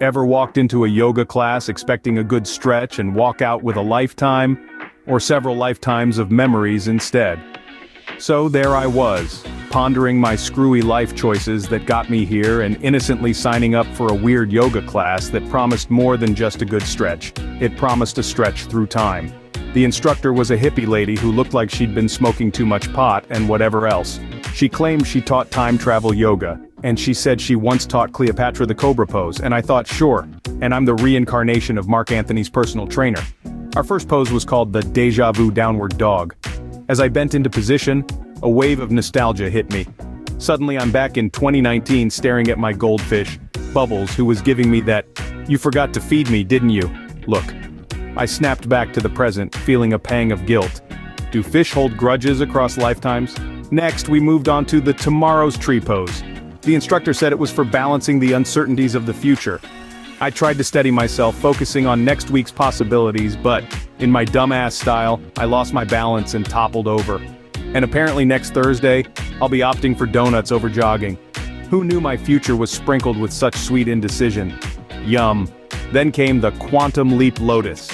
Ever walked into a yoga class expecting a good stretch and walk out with a lifetime, or several lifetimes of memories instead? So there I was, pondering my screwy life choices that got me here and innocently signing up for a weird yoga class that promised more than just a good stretch. It promised a stretch through time. The instructor was a hippie lady who looked like she'd been smoking too much pot and whatever else. She claimed she taught time travel yoga, and she said she once taught Cleopatra the Cobra pose, and I thought sure, and I'm the reincarnation of Mark Anthony's personal trainer. Our first pose was called the Deja Vu Downward Dog. As I bent into position, a wave of nostalgia hit me. Suddenly I'm back in 2019 staring at my goldfish, Bubbles, who was giving me that, "You forgot to feed me, didn't you?" look. I snapped back to the present, feeling a pang of guilt. Do fish hold grudges across lifetimes? Next, we moved on to the Tomorrow's Tree pose. The instructor said it was for balancing the uncertainties of the future. I tried to steady myself, focusing on next week's possibilities, but, in my dumbass style, I lost my balance and toppled over. And apparently next Thursday, I'll be opting for donuts over jogging. Who knew my future was sprinkled with such sweet indecision? Yum. Then came the Quantum Leap Lotus.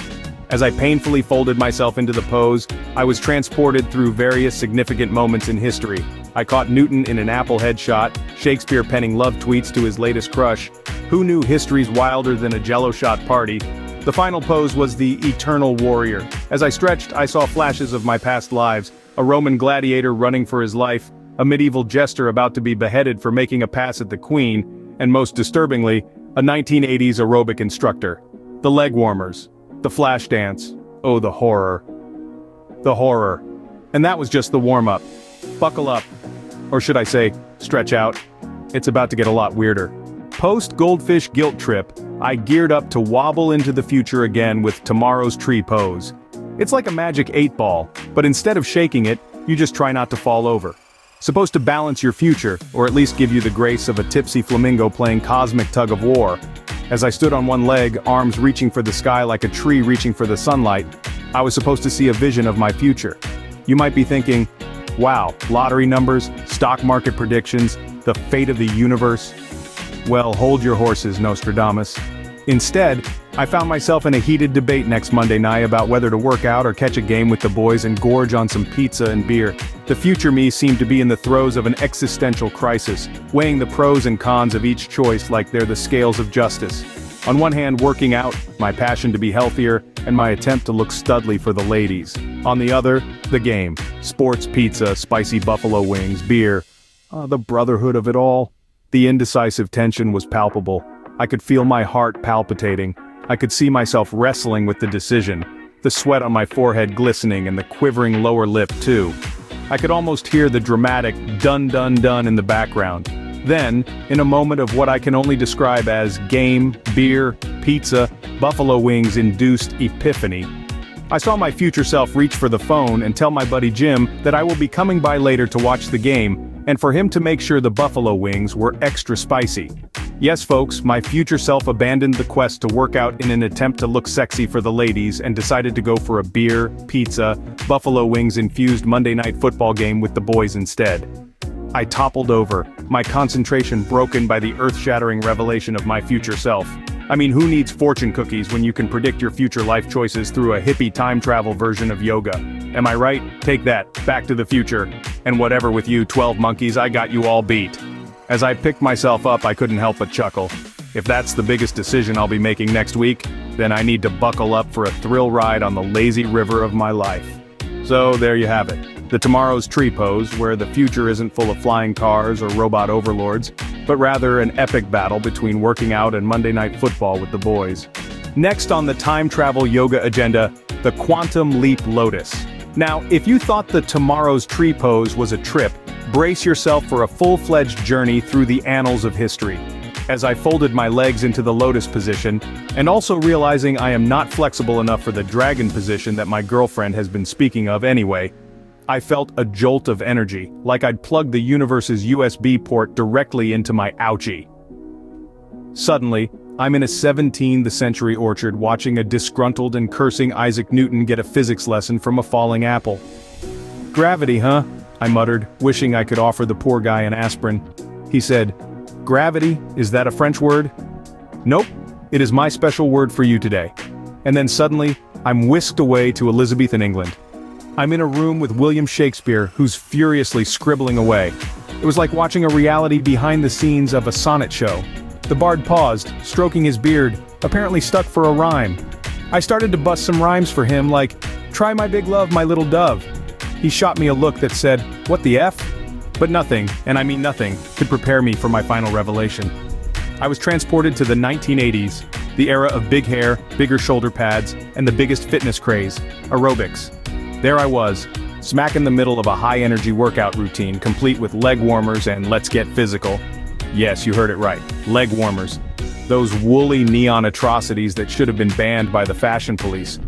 As I painfully folded myself into the pose, I was transported through various significant moments in history. I caught Newton in an Apple headshot, Shakespeare penning love tweets to his latest crush. Who knew history's wilder than a jello shot party? The final pose was the Eternal Warrior. As I stretched, I saw flashes of my past lives, a Roman gladiator running for his life, a medieval jester about to be beheaded for making a pass at the Queen, and most disturbingly, a 1980s aerobic instructor. The leg warmers. The flash dance. Oh, the horror. The horror. And that was just the warm-up. Buckle up. Or should I say, stretch out. It's about to get a lot weirder. Post-goldfish guilt trip, I geared up to wobble into the future again with Tomorrow's Tree pose. It's like a magic 8-ball, but instead of shaking it, you just try not to fall over. Supposed to balance your future, or at least give you the grace of a tipsy flamingo playing cosmic tug-of-war. As I stood on one leg, arms reaching for the sky like a tree reaching for the sunlight, I was supposed to see a vision of my future. You might be thinking, wow, lottery numbers, stock market predictions, the fate of the universe. Well, hold your horses, Nostradamus. Instead, I found myself in a heated debate next Monday night about whether to work out or catch a game with the boys and gorge on some pizza and beer. The future me seemed to be in the throes of an existential crisis, weighing the pros and cons of each choice like they're the scales of justice. On one hand, working out, my passion to be healthier, and my attempt to look studly for the ladies. On the other, the game. Sports, pizza, spicy buffalo wings, beer. The brotherhood of it all. The indecisive tension was palpable. I could feel my heart palpitating. I could see myself wrestling with the decision. The sweat on my forehead glistening and the quivering lower lip too. I could almost hear the dramatic dun dun dun in the background. Then, in a moment of what I can only describe as game, beer, pizza, buffalo wings induced epiphany, I saw my future self reach for the phone and tell my buddy Jim that I will be coming by later to watch the game, and for him to make sure the buffalo wings were extra spicy. Yes folks, my future self abandoned the quest to work out in an attempt to look sexy for the ladies and decided to go for a beer, pizza, buffalo wings infused Monday night football game with the boys instead. I toppled over, my concentration broken by the earth-shattering revelation of my future self. I mean, who needs fortune cookies when you can predict your future life choices through a hippie time travel version of yoga? Am I right? Take that, Back to the Future. And whatever with you 12 monkeys, I got you all beat. As I picked myself up, I couldn't help but chuckle. If that's the biggest decision I'll be making next week, then I need to buckle up for a thrill ride on the lazy river of my life. So there you have it. The Tomorrow's Tree pose, where the future isn't full of flying cars or robot overlords, but rather an epic battle between working out and Monday night football with the boys. Next on the time travel yoga agenda, the Quantum Leap Lotus. Now, if you thought the Tomorrow's Tree pose was a trip, brace yourself for a full-fledged journey through the annals of history. As I folded my legs into the lotus position, and also realizing I am not flexible enough for the dragon position that my girlfriend has been speaking of anyway, I felt a jolt of energy, like I'd plugged the universe's USB port directly into my ouchie. Suddenly, I'm in a 17th century orchard watching a disgruntled and cursing Isaac Newton get a physics lesson from a falling apple. "Gravity, huh?" I muttered, wishing I could offer the poor guy an aspirin. He said, "Gravity, is that a French word?" "Nope, it is my special word for you today." And then suddenly, I'm whisked away to Elizabethan England. I'm in a room with William Shakespeare, who's furiously scribbling away. It was like watching a reality behind the scenes of a sonnet show. The bard paused, stroking his beard, apparently stuck for a rhyme. I started to bust some rhymes for him like, "Try my big love, my little dove." He shot me a look that said, "What the F?" But nothing, and I mean nothing, could prepare me for my final revelation. I was transported to the 1980s, the era of big hair, bigger shoulder pads, and the biggest fitness craze, aerobics. There I was, smack in the middle of a high-energy workout routine complete with leg warmers and let's get physical. Yes, you heard it right, leg warmers. Those woolly neon atrocities that should have been banned by the fashion police.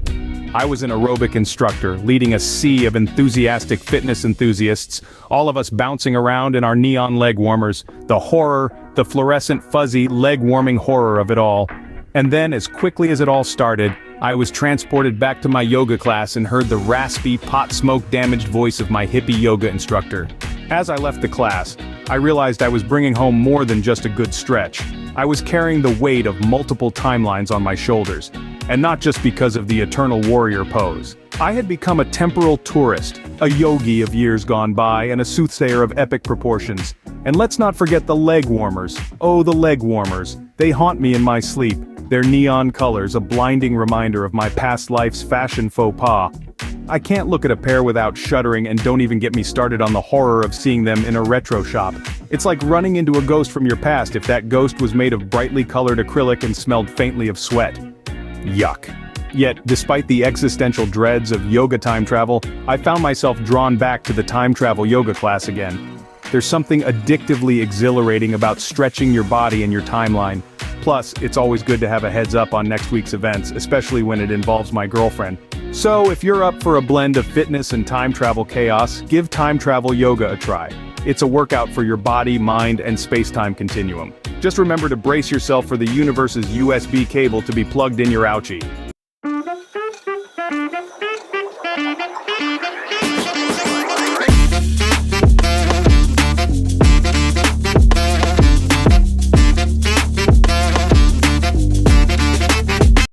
I was an aerobic instructor, leading a sea of enthusiastic fitness enthusiasts, all of us bouncing around in our neon leg warmers, the horror, the fluorescent fuzzy leg-warming horror of it all. And then, as quickly as it all started, I was transported back to my yoga class and heard the raspy, pot-smoke-damaged voice of my hippie yoga instructor. As I left the class, I realized I was bringing home more than just a good stretch. I was carrying the weight of multiple timelines on my shoulders. And not just because of the eternal warrior pose. I had become a temporal tourist, a yogi of years gone by and a soothsayer of epic proportions. And let's not forget the leg warmers. Oh, the leg warmers. They haunt me in my sleep. Their neon colors, a blinding reminder of my past life's fashion faux pas. I can't look at a pair without shuddering, and don't even get me started on the horror of seeing them in a retro shop. It's like running into a ghost from your past if that ghost was made of brightly colored acrylic and smelled faintly of sweat. Yuck. Yet, despite the existential dreads of yoga time travel, I found myself drawn back to the time travel yoga class again. There's something addictively exhilarating about stretching your body and your timeline. Plus, it's always good to have a heads up on next week's events, especially when it involves my girlfriend. So, if you're up for a blend of fitness and time travel chaos, give time travel yoga a try. It's a workout for your body, mind, and space-time continuum. Just remember to brace yourself for the universe's USB cable to be plugged in your ouchie.